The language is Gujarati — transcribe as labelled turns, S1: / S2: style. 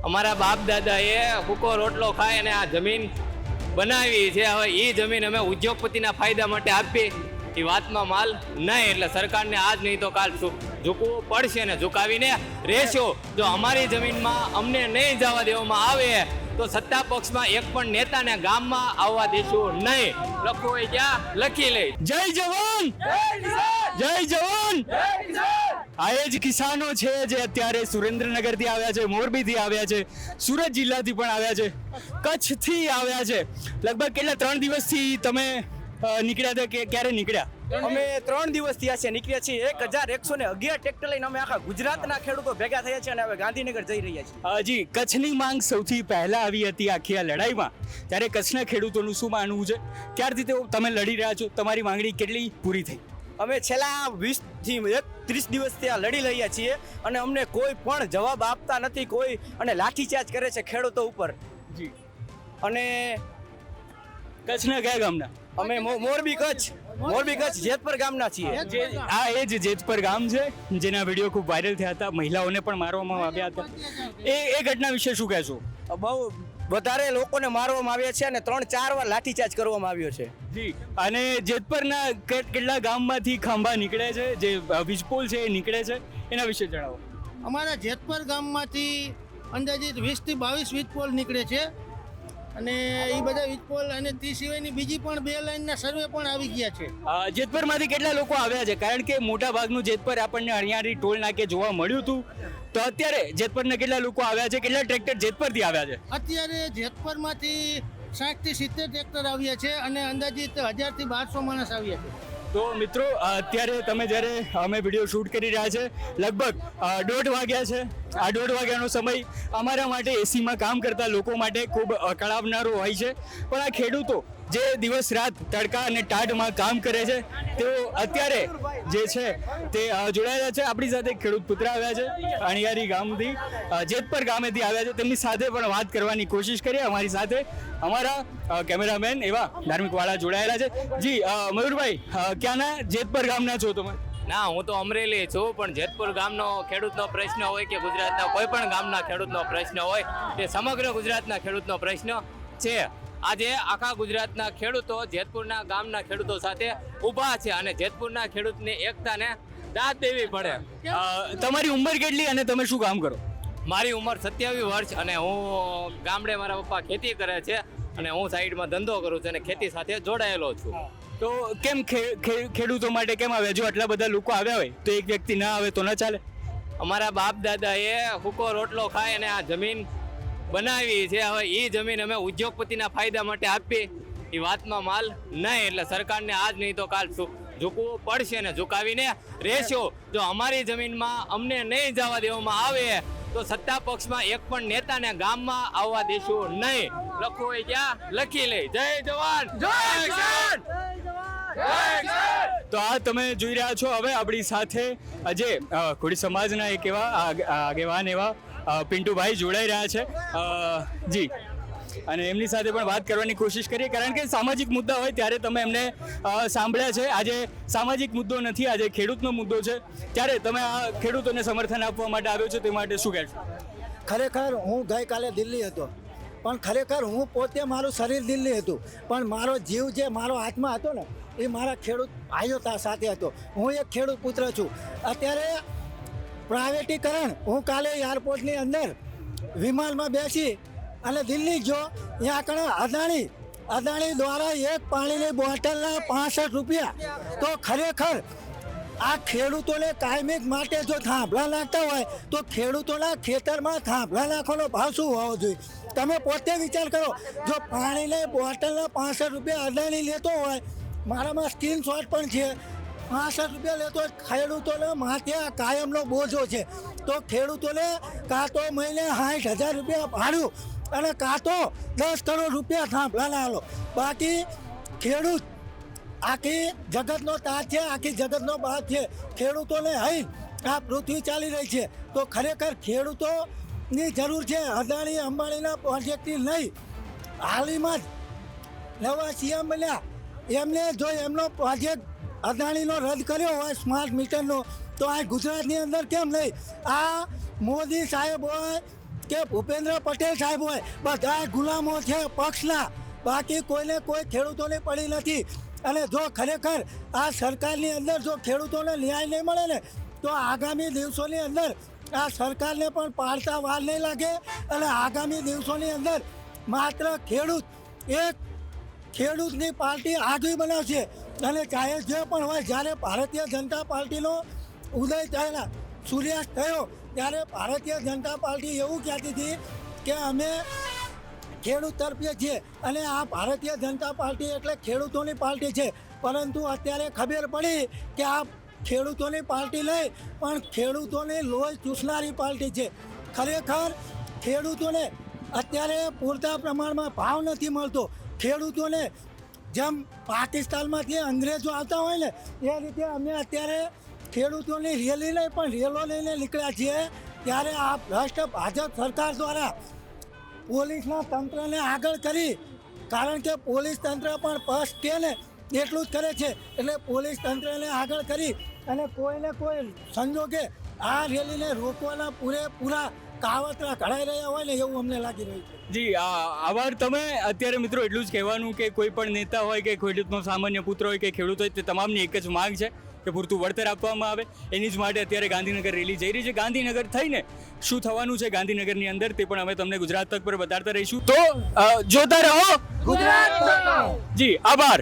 S1: અમારા બાપ દાદાએ ભૂકો રોટલો ખાય અને આ જમીન બનાવી છે. હવે એ જમીન અમે ઉદ્યોગપતિના ફાયદા માટે આપી એ વાતમાં માલ નહીં. એટલે સરકારને આજ નહીં તો કાલ ઝૂકવું પડશે ને ઝુકાવીને રહેશો. જો અમારી જમીનમાં અમને નહીં જવા દેવામાં આવે તો સત્તા પક્ષમાં એક પણ નેતાને ગામમાં આવવા દેશું નહીં. લખવું હોય ત્યાં લખી લે.
S2: જય જવાન, જય જવાન. આ એ જ કિસાનો છે જે અત્યારે સુરેન્દ્રનગરથી આવ્યા છે, મોરબીથી આવ્યા છે, સુરત જિલ્લાથી પણ આવ્યા છે, કચ્છથી આવ્યા છે. લગભગ કેટલા 3 દિવસથી તમે નીકળ્યા હતા કે ક્યારે નીકળ્યા?
S3: અમે 3 દિવસ થયા છે નીકળ્યા છીએ. 1111 ટ્રેક્ટર લઈને અમે આખા ગુજરાતના ખેડૂતો ભેગા થયા છે અને હવે ગાંધીનગર જઈ રહ્યા છીએ.
S2: જી, કચ્છની માંગ સૌથી પહેલા આવી હતી આખી આ લડાઈમાં. ત્યારે કચ્છના ખેડૂતોનું શું માનવું છે? ક્યારથી તમે લડી રહ્યા છો? તમારી માંગણી કેટલી પૂરી થઈ?
S3: અમે છેલ્લા 20 થી 30 દિવસથી આ લડી રહ્યા છીએ અને અમને કોઈ પણ જવાબ આપતા નથી કોઈ, અને લાઠીચાર્જ કરે છે ખેડૂતો ઉપર.
S2: જી.
S3: અને
S2: કચ્છના કયા ગામના?
S3: અમે મોરબી કચ્છ જેતપર ગામના છીએ.
S2: આ એ જ જેતપર ગામ છે જેના વિડીયો ખૂબ વાયરલ થયા હતા, મહિલાઓને પણ મારવામાં આવ્યા હતા. એ ઘટના વિશે શું કહેશો?
S3: બહુ વધારે લોકોને મારવામાં આવ્યા છે અને 3-4 વાર લાઠીચાર્જ કરવામાં આવ્યો છે.
S2: જી. અને જેતપરના કેટલા ગામમાંથી ખાંભા નીકળે છે, જે વીજપોલ છે એ નીકળે છે, એના વિશે જણાવો.
S4: અમારા જેતપર ગામમાંથી અંદાજિત 20 થી 22 વીજપોલ નીકળે છે અને એ બધા વીજપોલ અને તે સિવાયની બીજી પણ 2 લાઈનના સર્વે પણ આવી ગયા છે.
S2: જેતપરમાંથી કેટલા લોકો આવ્યા છે? કારણ કે મોટા ભાગનું જેતપર આપણને અણિયારી ટોલ નાકે જોવા મળ્યું હતું. તો અત્યારે જેતપરના કેટલા લોકો આવ્યા છે? કેટલા ટ્રેક્ટર જેતપરથી આવ્યા છે?
S4: અત્યારે જેતપરમાંથી 60 થી 70 ટ્રેક્ટર આવ્યા છે અને અંદાજિત 1000 થી 1200 માણસ આવ્યા છે.
S2: તો મિત્રો, અત્યારે તમે જ્યારે અમે વિડીયો શૂટ કરી રહ્યા છે, લગભગ 1:30 વાગ્યા છે. આ 1:30 વાગ્યાનો સમય અમારા માટે એસીમાં કામ કરતા લોકો માટે ખૂબ કળાવનારો હોય છે. પણ આ ખેડૂતો જે દિવસ રાત તડકા અને ટાઢમાં કામ કરે છે, તેઓ અત્યારે જે છે તે જોડાયેલા છે. આપણી સાથે ખેડૂત પુત્ર આવ્યા છે, અણિયારી ગામથી, જેતપર ગામેથી આવ્યા છે. તેમની સાથે પણ વાત કરવાની કોશિશ કરીએ. અમારી સાથે અમારા કેમેરામેન એવા ધાર્મિકવાળા જોડાયેલા છે. જી મયુરભાઈ, ક્યાંના? જેતપર ગામના છો તમે?
S1: ના, હું તો અમરેલી છું, પણ જેતપુર ગામનો ખેડૂતનો પ્રશ્ન હોય કે ગુજરાતના કોઈ પણ ગામના ખેડૂતનો પ્રશ્ન હોય, તે સમગ્ર ગુજરાતના ખેડૂતનો પ્રશ્ન છે. આજે આખા ગુજરાતના ખેડૂતો જેતપુરના ગામના ખેડૂતો સાથે ઊભા છે અને જેતપુરના ખેડૂતની એકતાને દાદ દેવી પડે.
S2: તમારી ઉંમર કેટલી અને તમે શું કામ કરો?
S1: મારી ઉંમર 27 વર્ષ અને હું ગામડે મારા પપ્પા ખેતી કરે છે અને હું સાઈડમાં ધંધો કરું છું અને ખેતી સાથે જોડાયેલો છું.
S2: તો કેમ ખેડૂતો માટે કેમ આવ્યા? જો આટલા બધા લોકો આવ્યા હોય તો એક વ્યક્તિ ના આવે તો ન ચાલે?
S1: અમારા બાપ દાદાએ ભૂકો રોટલો ખાય અને આ જમીન બનાવી છે. હવે એ જમીન અમે ઉદ્યોગપતિના ફાયદા માટે આપી એ વાતમાં માલ નહીં. એટલે સરકારને આજ નહીં તો કાલ ઝૂકવું પડશે ને ઝુકાવીને રહેશો. જો અમારી જમીનમાં અમને નહીં જવા દેવામાં આવે તો સત્તા પક્ષમાં એક પણ નેતાને ગામમાં આવવા દેશું નહીં. લખવું હોય ત્યાં લખી લે. જય જવાન, જય કિસાન.
S2: તો આ તમે જોઈ રહ્યા છો. હવે આપણી સાથે આજે કોળી સમાજના એક એવા આગેવાન એવા પિન્ટુભાઈ જોડાઈ રહ્યા છે. જી. અને એમની સાથે પણ વાત કરવાની કોશિશ કરીએ, કારણ કે સામાજિક મુદ્દા હોય ત્યારે તમે એમને સાંભળ્યા છે. આજે સામાજિક મુદ્દો નથી, આજે ખેડૂતનો મુદ્દો છે. ત્યારે તમે આ ખેડૂતોને સમર્થન આપવા માટે આવ્યો છો, તે માટે શું કહેશો?
S5: ખરેખર હું ગઈકાલે દિલ્હી હતો, પણ ખરેખર હું પોતે મારું શરીર દિલ્હી હતું, પણ મારો જીવ જે મારો હાથમાં હતો ને એ મારા ખેડૂત ભાઈઓ સાથે હતો. હું એક ખેડૂત પુત્ર છું. અત્યારે પ્રાઇવેટીકરણ, હું કાલે એરપોર્ટની અંદર વિમાનમાં બેસી અને દિલ્હી ગયો. ત્યાં કણે અદાણી દ્વારા એક પાણીની બોટલના 65 રૂપિયા. તો ખરેખર આ ખેડૂતોને કાયમિક માટે જો થાંભલા નાખતા હોય તો ખેડૂતોના ખેતરમાં થાંભલા નાખવાનો ભાવ શું હોવો જોઈએ? તમે પોતે વિચાર કરો. જો પાણીની બોટલના 65 રૂપિયા અદાણી લેતો હોય, મારામાં સ્ક્રીનશોટ પણ છે, 65 રૂપિયા લેતો હોય, ખેડૂતોને માથે કાયમનો બોજો છે. તો ખેડૂતોને કાં તો મહિને 60,000 રૂપિયા ભાડું અને કાં તો 10 કરોડ રૂપિયા થાંભલાના લો. બાકી ખેડૂત આખી જગતનો તાજ છે, આખી જગતનો બાપ છે. ખેડૂતોને અહીં આ પૃથ્વી ચાલી રહી છે, તો ખરેખર ખેડૂતોની જરૂર છે. અદાણી અંબાણીના પ્રોજેક્ટથી નહીં, હાલમાં જ નવા સીએમ બન્યા, એમને જો એમનો પ્રોજેક્ટ અદાણીનો રદ કર્યો હોય સ્માર્ટ મીટરનો, તો આ ગુજરાતની અંદર કેમ નહીં? આ મોદી સાહેબ હોય કે ભૂપેન્દ્ર પટેલ સાહેબ હોય, બધા ગુલામો છે પક્ષના, બાકી કોઈને કોઈ ખેડૂતોને પડી નથી. અને જો ખરેખર આ સરકારની અંદર જો ખેડૂતોને ન્યાય નહીં મળે ને તો આગામી દિવસોની અંદર આ સરકારને પણ પાડતા વાર નહીં લાગે. અને આગામી દિવસોની અંદર માત્ર એક ખેડૂતની પાર્ટી આગવી બનાવશે. અને ચાહે જે પણ હોય, જ્યારે ભારતીય જનતા પાર્ટીનો ઉદય થયેલા સૂર્યાસ્ત થયો ત્યારે ભારતીય જનતા પાર્ટી એવું કહેતી હતી કે અમે ખેડૂત તરફીએ છીએ અને આ ભારતીય જનતા પાર્ટી એટલે ખેડૂતોની પાર્ટી છે. પરંતુ અત્યારે ખબર પડી કે આ ખેડૂતોની પાર્ટી નહીં પણ ખેડૂતોની લોહી ચૂસનારી પાર્ટી છે. ખરેખર ખેડૂતોને અત્યારે પૂરતા પ્રમાણમાં ભાવ નથી મળતો. ખેડૂતોને જેમ પાકિસ્તાનમાંથી અંગ્રેજો આવતા હોય ને એ રીતે અમે અત્યારે ખેડૂતોની રેલી નહીં પણ રેલો લઈને નીકળ્યા છીએ. ત્યારે આ ભ્રષ્ટ ભાજપ સરકાર દ્વારા પોલીસના તંત્રને આગળ કરી, કારણ કે પોલીસ તંત્ર પણ પક્ષ કે ને એટલું જ કરે છે, એટલે પોલીસ તંત્રને આગળ કરી અને કોઈને કોઈ સંજોગે આ રેલીને રોકવાના પૂરેપૂરા કાવતરા ઘડાઈ રહ્યા હોય ને એવું અમને લાગી રહ્યું છે.
S2: જી આભાર. તમે અત્યારે મિત્રો એટલું જ કહેવાનું કે કોઈ પણ નેતા હોય કે ખેડૂતનો સામાન્ય પુત્ર હોય કે ખેડૂત હોય, તે તમામની એક જ માંગ છે કે પૂરતું વળતર આપવામાં આવે. એની જ માટે અત્યારે ગાંધીનગર રેલી જઈ રહી છે. ગાંધીનગર થઈને શું થવાનું છે ગાંધીનગરની અંદર તે પણ અમે તમને ગુજરાત તક પર બતાડતા રહીશું. તો જોતા રહો ગુજરાત. જી આભાર.